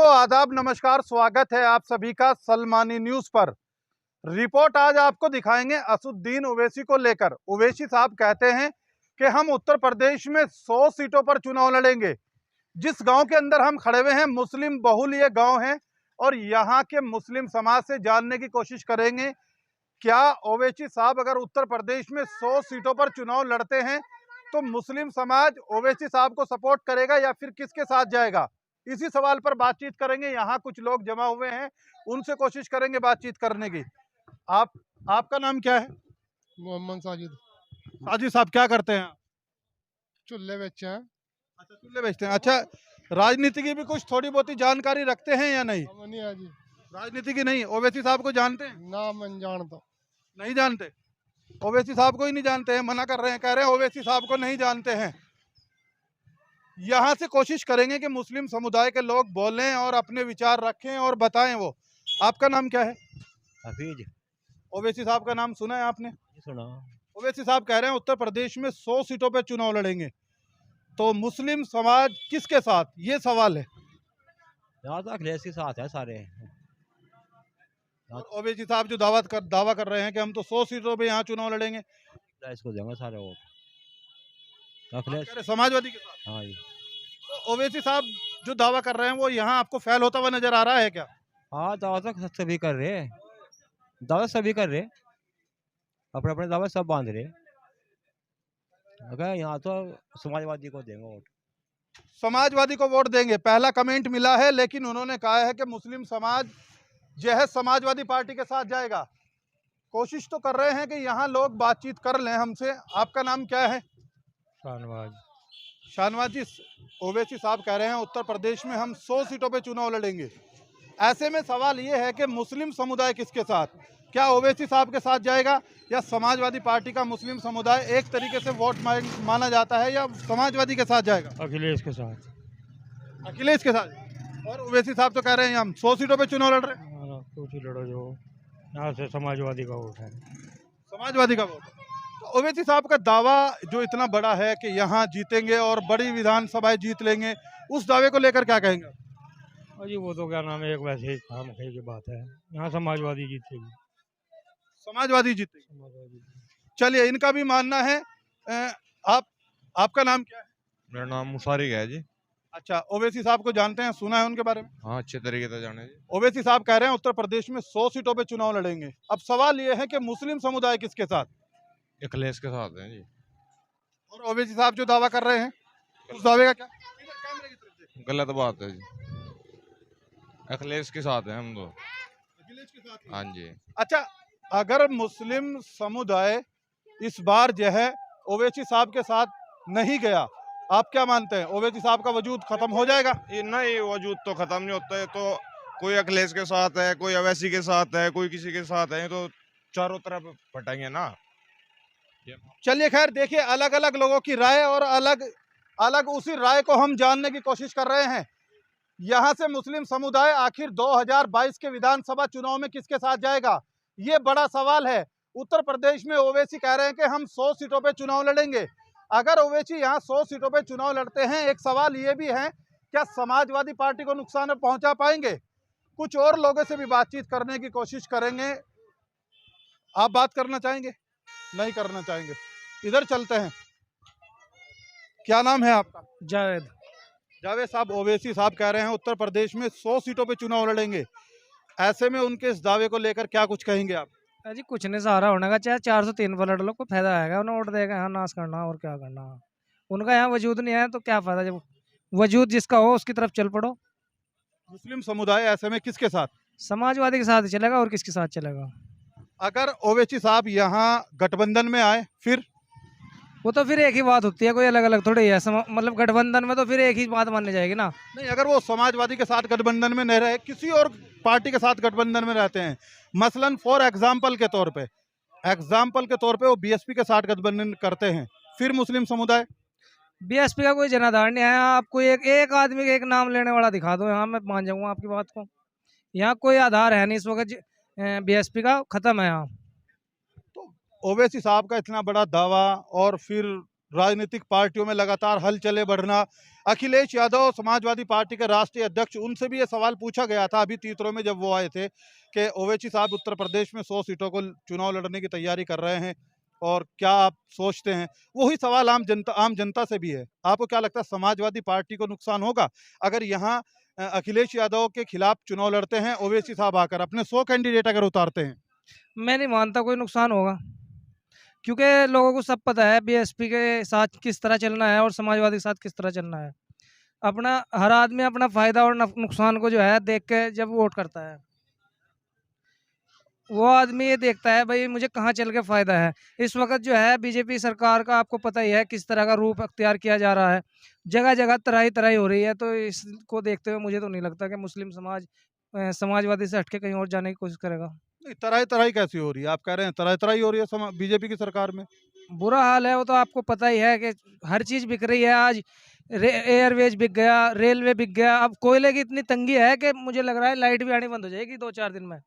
दोस्तों आदाब नमस्कार, स्वागत है आप सभी का सलमानी न्यूज पर। रिपोर्ट आज आपको दिखाएंगे असदुद्दीन ओवैसी को लेकर। ओवैसी साहब कहते हैं कि हम उत्तर प्रदेश में 100 सीटों पर चुनाव लड़ेंगे। जिस गांव के अंदर हम खड़े हुए हैं मुस्लिम बहुल ये गांव है और यहाँ के मुस्लिम समाज से जानने की कोशिश करेंगे क्या ओवैसी साहब अगर उत्तर प्रदेश में 100 सीटों पर चुनाव लड़ते हैं तो मुस्लिम समाज ओवैसी साहब को सपोर्ट करेगा या फिर किसके साथ जाएगा। इसी सवाल पर बातचीत करेंगे। यहाँ कुछ लोग जमा हुए हैं, उनसे कोशिश करेंगे बातचीत करने की। आपका नाम क्या है? मोहम्मद साजिद। साजिद साहब क्या करते हैं? चूल्हे बेचे हैं। अच्छा, चूल्हे बेचते हैं। अच्छा, राजनीति की भी कुछ थोड़ी बहुत जानकारी रखते हैं या नहीं? हम नहीं है जी। राजनीति की नहीं। ओवैसी साहब को जानते हैं? ना मन जानता। नहीं जानते। ओवैसी साहब को ही नहीं जानते हैं, मना कर रहे हैं, कह रहे हैं ओवैसी साहब को नहीं जानते हैं। यहाँ से कोशिश करेंगे कि मुस्लिम समुदाय के लोग बोलें और अपने विचार रखें और बताएं वो। आपका नाम क्या है? हफीज। ओवैसी साहब का नाम सुना है आपने? सुना। ओवैसी साहब कह रहे हैं उत्तर प्रदेश में 100 सीटों पे चुनाव लड़ेंगे, तो मुस्लिम समाज किसके साथ, ये सवाल है। यहाँ तो अखिलेश के साथ है सारे। और ओवैसी साहब जो दावा कर रहे हैं कि हम तो 100 सीटों पे यहाँ चुनाव लड़ेंगे, अखिलेश को देंगे सारे वोट। आप अखिलेश। कह रहे समाजवादी के साथ। हाँ जी। तो ओवैसी साहब जो दावा कर रहे हैं वो यहाँ आपको फेल होता हुआ नजर आ रहा है क्या? हाँ, दावा तो सभी कर रहे हैं, दावा सभी कर रहे, अपने अपने दावा सब बांध रहे। अगर यहाँ तो समाजवादी को देंगे वोट। समाजवादी को वोट देंगे, पहला कमेंट मिला है। लेकिन उन्होंने कहा है कि मुस्लिम समाज जो है समाजवादी पार्टी के साथ जाएगा। कोशिश तो कर रहे हैं कि यहाँ लोग बातचीत कर लें हमसे। आपका नाम क्या है? शाहनवाज। शाहनवाज जी, ओवैसी साहब कह रहे हैं उत्तर प्रदेश में हम 100 सीटों पे चुनाव लड़ेंगे। ऐसे में सवाल ये है कि मुस्लिम समुदाय किसके साथ, क्या ओवैसी साहब के साथ जाएगा या समाजवादी पार्टी का मुस्लिम समुदाय एक तरीके से वोट माना जाता है, या समाजवादी के साथ जाएगा? अखिलेश के साथ। अखिलेश के साथ। और ओवैसी साहब तो कह रहे हैं हम 100 सीटों पे चुनाव लड़ रहे हैं। कुछ ही लड़ो, जो यहाँ से समाजवादी का वोट है। समाजवादी का वोट। तो ओवैसी साहब का दावा जो इतना बड़ा है कि यहाँ जीतेंगे और बड़ी विधानसभाएं जीत लेंगे, उस दावे को लेकर क्या कहेंगे? और जी वो तो क्या नाम है, एक वैसे ही काम की बात है। यहाँ समाजवादी जीतेगी। समाजवादी जीतेगी। समाजवादी। चलिए, इनका भी मानना है। आपका नाम क्या है? मेरा नाम मुसारिक है जी। अच्छा, ओवैसी साहब को जानते हैं, सुना है उनके बारे में? हाँ, अच्छे तरीके से जाने जी। ओवैसी साहब कह रहे हैं उत्तर प्रदेश में 100 सीटों पे चुनाव लड़ेंगे। अब सवाल ये है कि मुस्लिम समुदाय किसके साथ? अखिलेश के साथ हैं जी। और ओवैसी साहब जो दावा कर रहे हैं उस दावे का क्या? गलत बात है जी, अखिलेश के साथ हैं हम तो। अखिलेश के साथ ही। हाँ जी। अच्छा, अगर मुस्लिम समुदाय इस बार जो है ओवैसी साहब के साथ नहीं गया, आप क्या मानते हैं, ओवैसी साहब का वजूद खत्म हो जाएगा? ये नहीं, वजूद तो खत्म नहीं होता है। तो कोई अखिलेश के साथ है, कोई ओवैसी के साथ है, कोई किसी के साथ है, तो चारों तरफ फटेंगे ना। चलिए, खैर देखिए, अलग अलग लोगों की राय और अलग अलग उसी राय को हम जानने की कोशिश कर रहे हैं। यहाँ से मुस्लिम समुदाय आखिर 2022 के विधानसभा चुनाव में किसके साथ जाएगा, ये बड़ा सवाल है। उत्तर प्रदेश में ओवैसी कह रहे हैं कि हम 100 सीटों पे चुनाव लड़ेंगे। अगर ओवैसी यहाँ 100 सीटों पे चुनाव लड़ते हैं, एक सवाल ये भी है क्या समाजवादी पार्टी को नुकसान पहुंचा पाएंगे? कुछ और लोगों से भी बातचीत करने की कोशिश करेंगे। आप बात करना चाहेंगे? नहीं करना चाहेंगे। इधर चलते हैं। क्या नाम है आपका? जावेद। जावेद साहब, ओवैसी साहब कह रहे हैं उत्तर प्रदेश में 100 सीटों पे चुनाव लड़ेंगे। ऐसे में उनके इस दावे को लेकर क्या कुछ कहेंगे आप? जी कुछ नहीं, सहारा होने का, चाहे 403 पर लड़ लो, कोई फायदा आएगा? उन्हें वोट देगा यहाँ नाश करना और क्या करना। उनका यहाँ वजूद नहीं है तो क्या फायदा, जब वजूद जिसका हो उसकी तरफ चल पड़ो। मुस्लिम समुदाय ऐसे में किसके साथ? समाजवादी के साथ ही चलेगा और किसके साथ चलेगा? अगर ओवैसी साहब यहाँ गठबंधन में आए फिर? वो तो फिर एक ही बात होती है, कोई अलग अलग थोड़ी है। मतलब गठबंधन में तो फिर एक ही बात माननी जाएगी ना। नहीं, अगर वो समाजवादी के साथ गठबंधन में नहीं रहे, किसी और पार्टी के साथ गठबंधन में रहते हैं, मसलन फॉर एग्जाम्पल के तौर पे वो बीएसपी के साथ गठबंधन करते हैं, फिर मुस्लिम समुदाय? बीएसपी का कोई जनाधार नहीं है। आपको एक आदमी का एक नाम लेने वाला दिखा दो, यहाँ मैं मान जाऊंगा आपकी बात को। यहाँ कोई आधार है नहीं इस वक्त, बीएसपी का खत्म है यहाँ। तो ओवैसी साहब का इतना बड़ा दावा और फिर राजनीतिक पार्टियों में लगातार हलचलें बढ़ना। अखिलेश यादव समाजवादी पार्टी के राष्ट्रीय अध्यक्ष, उनसे भी ये सवाल पूछा गया था अभी तीसरों में जब वो आए थे कि ओवैसी साहब उत्तर प्रदेश में 100 सीटों को चुनाव लड़ने की तैयारी कर रहे हैं और क्या आप सोचते हैं। वही सवाल आम जनता से भी है। आपको क्या लगता है समाजवादी पार्टी को नुकसान होगा अगर यहाँ अखिलेश यादव के खिलाफ चुनाव लड़ते हैं ओवैसी साहब आकर अपने 100 कैंडिडेट अगर उतारते हैं? मैं नहीं मानता कोई नुकसान होगा, क्योंकि लोगों को सब पता है बीएसपी के साथ किस तरह चलना है और समाजवादी के साथ किस तरह चलना है। अपना हर आदमी अपना फायदा और नुकसान को जो है देख के जब वोट करता है, वो आदमी ये देखता है भाई मुझे कहाँ चल के फायदा है। इस वक्त जो है बीजेपी सरकार का आपको पता ही है किस तरह का रूप अख्तियार किया जा रहा है, जगह जगह तराई तराई हो रही है। तो इसको देखते हुए मुझे तो नहीं लगता कि मुस्लिम समाज समाजवादी से हटके कहीं और जाने की कोशिश करेगा। नहीं, तराई तराई कैसी हो रही है? आप कह रहे हैं तराई तराई हो रही है बीजेपी की सरकार में। बुरा हाल है, वो तो आपको पता ही है कि हर चीज़ बिक रही है आज। एयरवेज बिक गया, रेलवे बिक गया। अब कोयले की इतनी तंगी है कि मुझे लग रहा है लाइट भी आनी बंद हो जाएगी 2-4 दिन में।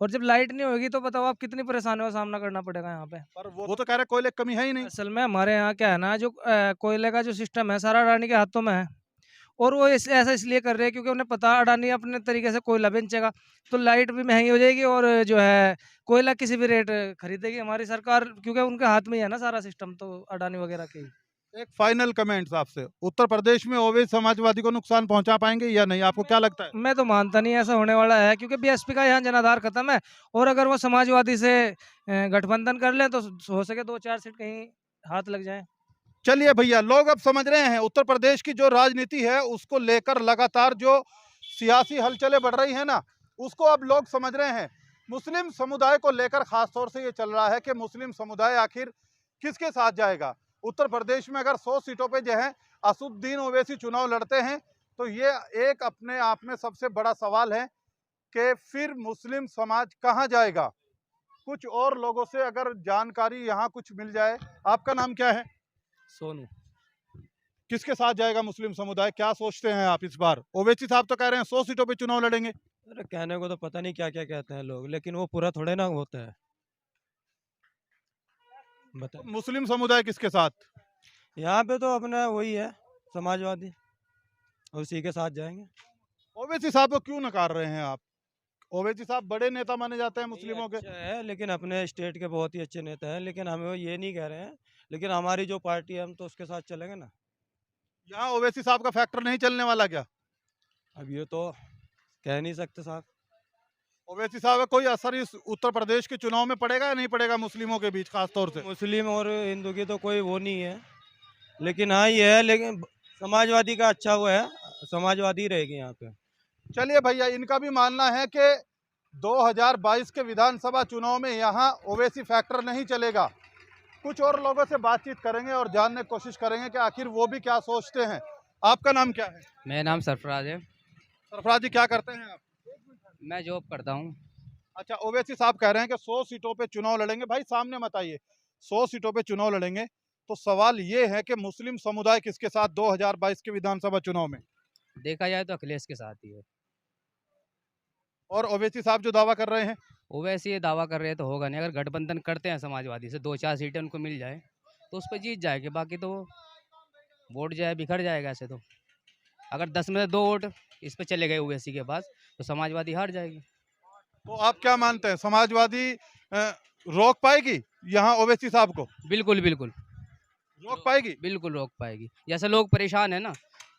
और जब लाइट नहीं होगी तो बताओ आप कितनी परेशानियों का सामना करना पड़ेगा यहाँ पे। पर वो तो कह रहे कोयले की कमी है ही नहीं। असल में हमारे यहाँ क्या है ना, जो कोयले का जो सिस्टम है सारा अडानी के हाथों में है। और वो ऐसा इसलिए कर रहे हैं क्योंकि उन्हें पता अडानी अपने तरीके से कोयला बेचेगा तो लाइट भी महंगी हो जाएगी और जो है कोयला किसी भी रेट खरीदेगी हमारी सरकार, क्योंकि उनके हाथ में ही है ना सारा सिस्टम तो अडानी वगैरह की। एक फाइनल कमेंट्स आपसे, उत्तर प्रदेश में ओवैसी समाजवादी को नुकसान पहुंचा पाएंगे या नहीं, आपको क्या लगता है? मैं तो मानता नहीं ऐसा होने वाला है, क्योंकि बीएसपी का यहाँ जनाधार खत्म है। और अगर वो समाजवादी से गठबंधन कर ले तो हो सके 2-4 सीट कहीं हाथ लग जाए। चलिए भैया, लोग अब समझ रहे हैं उत्तर प्रदेश की जो राजनीति है उसको लेकर लगातार जो सियासी हलचलें बढ़ रही है ना, उसको अब लोग समझ रहे हैं। मुस्लिम समुदाय को लेकर खास तौर से ये चल रहा है कि मुस्लिम समुदाय आखिर किसके साथ जाएगा। उत्तर प्रदेश में अगर 100 सीटों पे जो है असुद्दीन ओवैसी चुनाव लड़ते हैं तो ये एक अपने आप में सबसे बड़ा सवाल है कि फिर मुस्लिम समाज कहाँ जाएगा। कुछ और लोगों से अगर जानकारी यहाँ कुछ मिल जाए। आपका नाम क्या है? सोनू। किसके साथ जाएगा मुस्लिम समुदाय, क्या सोचते हैं आप इस बार? ओवैसी साहब तो कह रहे हैं 100 सीटों पे चुनाव लड़ेंगे। अरे कहने को तो पता नहीं क्या क्या कहते हैं लोग, लेकिन वो पूरा थोड़े ना होता है। बता मुस्लिम समुदाय किसके साथ? यहाँ पे तो अपना वही है समाजवादी, उसी के साथ जाएंगे। ओवैसी साहब को क्यों नकार रहे हैं आप? ओवैसी साहब बड़े नेता माने जाते हैं मुस्लिमों के। अच्छा है, लेकिन अपने स्टेट के बहुत ही अच्छे नेता हैं, लेकिन हमें वो ये नहीं कह रहे हैं। लेकिन हमारी जो पार्टी है हम तो उसके साथ चलेंगे ना। यहाँ ओवैसी साहब का फैक्टर नहीं चलने वाला क्या? अब ये तो कह नहीं सकते साहब। ओवैसी साहब का कोई असर इस उत्तर प्रदेश के चुनाव में पड़ेगा या नहीं पड़ेगा मुस्लिमों के बीच खास तौर से? मुस्लिम और हिंदू की तो कोई वो नहीं है, लेकिन हाँ ये है, लेकिन समाजवादी का अच्छा वो है, समाजवादी रहेगी यहाँ पे। चलिए भैया, इनका भी मानना है कि 2022 के विधानसभा चुनाव में यहाँ ओवैसी फैक्टर नहीं चलेगा। कुछ और लोगों से बातचीत करेंगे और जानने की कोशिश करेंगे कि आखिर वो भी क्या सोचते हैं। आपका नाम क्या है? मेरा नाम सरफराज है। सरफराज जी, क्या करते हैं आप? मैं जॉब करता हूँ। अच्छा, ओवैसी साहब कह रहे हैं कि 100 सीटों पे चुनाव लड़ेंगे। भाई सामने मत आइए। 100 सीटों पे चुनाव लड़ेंगे तो सवाल ये है कि मुस्लिम समुदाय किसके साथ 2022 के विधानसभा चुनाव में? देखा जाए तो अखिलेश के साथ ही है। और ओवैसी साहब जो दावा कर रहे हैं? वो वैसे ये दावा कर रहे हैं तो होगा नहीं। अगर गठबंधन करते हैं समाजवादी से 2-4 सीटें उनको मिल जाए तो उस पर जीत जाएगी, बाकी तो वोट जो है बिखर जाएगा। ऐसे तो अगर 10 में से 2 वोट इस पे चले गए ओवैसी के पास तो समाजवादी हार जाएगी। तो आप क्या मानते हैं, समाजवादी रोक पाएगी यहाँ ओवैसी साहब को? बिल्कुल बिल्कुल रोक पाएगी? बिल्कुल रोक पाएगी। जैसे लोग परेशान है ना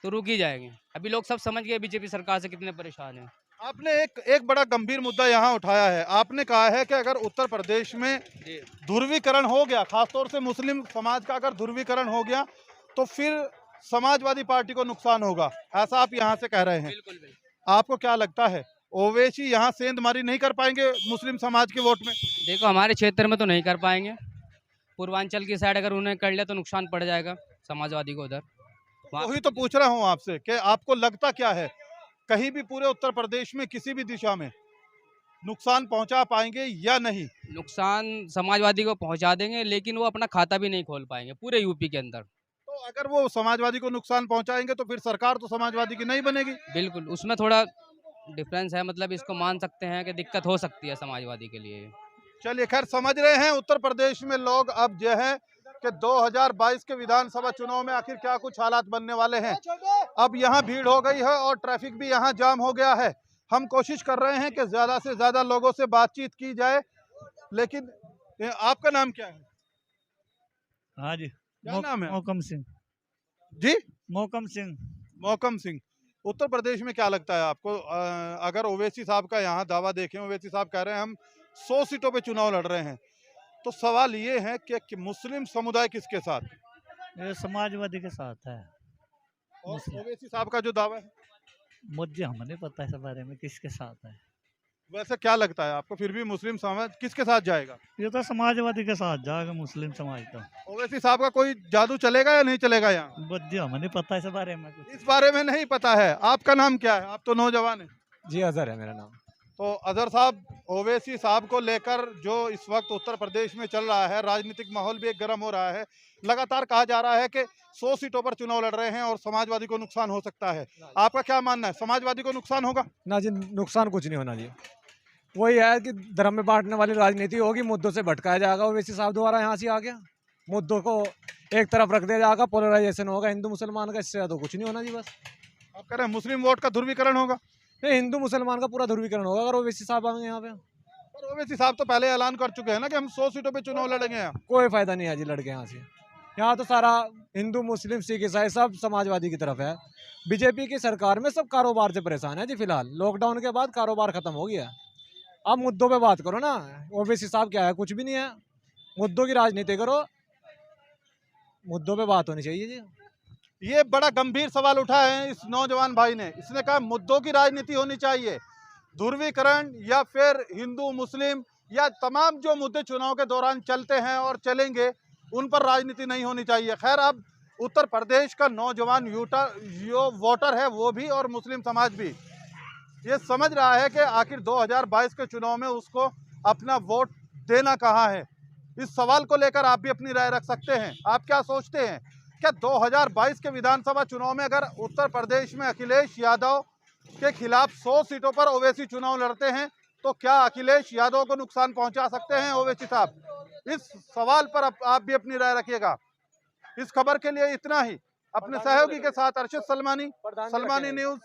तो रुक ही जाएंगे। अभी लोग सब समझ गए बीजेपी सरकार से कितने परेशान हैं। आपने एक बड़ा गंभीर मुद्दा यहाँ उठाया है। आपने कहा है कि अगर उत्तर प्रदेश में ध्रुवीकरण हो गया, खासतौर से मुस्लिम समाज का अगर ध्रुवीकरण हो गया तो फिर समाजवादी पार्टी को नुकसान होगा, ऐसा आप यहाँ से कह रहे हैं। बिल्कुल बिल्कुल। आपको क्या लगता है ओवैसी यहाँ सेंधमारी नहीं कर पाएंगे मुस्लिम समाज के वोट में? देखो हमारे क्षेत्र में तो नहीं कर पाएंगे, पूर्वांचल की साइड अगर उन्हें कर लिया तो नुकसान पड़ जाएगा समाजवादी को उधर। वही तो पूछ रहा हूँ आपसे कि आपको लगता क्या है, कहीं भी पूरे उत्तर प्रदेश में किसी भी दिशा में नुकसान पहुंचा पाएंगे या नहीं? नुकसान समाजवादी को पहुंचा देंगे, लेकिन वो अपना खाता भी नहीं खोल पाएंगे पूरे यूपी के अंदर। तो अगर वो समाजवादी को नुकसान पहुंचाएंगे तो फिर सरकार तो समाजवादी की नहीं बनेगी। बिल्कुल, उसमें थोड़ा डिफरेंस है, मतलब इसको मान सकते हैं कि दिक्कत हो सकती है समाजवादी के लिए। चलिए खैर, समझ रहे हैं उत्तर प्रदेश में लोग अब जो है कि 2022 के विधानसभा चुनाव में आखिर क्या कुछ हालात बनने वाले हैं। अब यहाँ भीड़ हो गई है और ट्रैफिक भी यहाँ जाम हो गया है। हम कोशिश कर रहे हैं कि ज्यादा से ज्यादा लोगों से बातचीत की जाए, लेकिन आपका नाम क्या है? हाँ जी, क्या नाम है? मोहकम सिंह। जी, मोहकम सिंह। मोहकम सिंह। उत्तर प्रदेश में क्या लगता है आपको, अगर ओवैसी साहब का यहाँ दावा देखें, ओवैसी साहब कह रहे हैं हम 100 सीटों पे चुनाव लड़ रहे हैं, तो सवाल ये है कि मुस्लिम समुदाय किसके साथ? ये समाजवादी के साथ है। और मुस्लिम। ओवैसी साहब का जो दावा है, मुझे हमें नहीं पता इस बारे में किसके साथ है। वैसे क्या लगता है आपको, फिर भी मुस्लिम समाज किसके साथ जाएगा? ये तो समाजवादी के साथ जाएगा, मुस्लिम समाज तो। ओवैसी साहब का कोई जादू चलेगा या नहीं चलेगा यहाँ? मुझे हमें नहीं पता इस बारे में कुछ। इस बारे में नहीं पता है। आपका नाम क्या है? आप तो नौजवान हैं। जी अजहर है मेरा नाम। तो अजहर साहब, ओवैसी साहब को लेकर जो इस वक्त उत्तर प्रदेश में चल रहा है, राजनीतिक माहौल भी एक गर्म हो रहा है। लगातार कहा जा रहा है कि 100 सीटों पर चुनाव लड़ रहे हैं और समाजवादी को नुकसान हो सकता है। आपका क्या मानना है, समाजवादी को नुकसान होगा? ना जी, नुकसान कुछ नहीं होना जी। वही है कि धर्म में बांटने वाली राजनीति होगी, मुद्दों से भटकाया जाएगा। ओवैसी साहब द्वारा यहाँ से आ गया, मुद्दों को एक तरफ रख दिया जाएगा, पोलराइजेशन होगा हिंदू मुसलमान का, इससे तो कुछ नहीं होना जी। बस आप कह रहे हैं मुस्लिम वोट का ध्रुवीकरण होगा? नहीं, हिंदू मुसलमान का पूरा ध्रुवीकरण होगा अगर ओवैसी साहब आएंगे यहाँ पे। पर ओवैसी साहब तो पहले ऐलान कर चुके हैं ना कि हम 100 सीटों पे चुनाव लड़ेंगे यहाँ। कोई फायदा नहीं है जी लड़के यहाँ से। यहाँ तो सारा हिंदू मुस्लिम सिख ईसाई सब समाजवादी की तरफ है। बीजेपी की सरकार में सब कारोबार से परेशान है जी। फिलहाल लॉकडाउन के बाद कारोबार खत्म हो गया। आप मुद्दों पे बात करो ना। ओवैसी साहब क्या है, कुछ भी नहीं है। मुद्दों की राजनीति करो, मुद्दों पे बात होनी चाहिए जी। ये बड़ा गंभीर सवाल उठा है इस नौजवान भाई ने। इसने कहा मुद्दों की राजनीति होनी चाहिए, ध्रुवीकरण या फिर हिंदू मुस्लिम या तमाम जो मुद्दे चुनाव के दौरान चलते हैं और चलेंगे उन पर राजनीति नहीं होनी चाहिए। खैर, अब उत्तर प्रदेश का नौजवान जो वोटर है वो भी और मुस्लिम समाज भी ये समझ रहा है कि आखिर 2022 के चुनाव में उसको अपना वोट देना कहाँ है। इस सवाल को लेकर आप भी अपनी राय रख सकते हैं। आप क्या सोचते हैं, क्या 2022 के विधानसभा चुनाव में अगर उत्तर प्रदेश में अखिलेश यादव के खिलाफ 100 सीटों पर ओवैसी चुनाव लड़ते हैं तो क्या अखिलेश यादव को नुकसान पहुंचा सकते हैं ओवैसी साहब? इस सवाल पर आप भी अपनी राय रखिएगा। इस खबर के लिए इतना ही। अपने सहयोगी के साथ अर्शद सलमानी, सलमानी न्यूज़।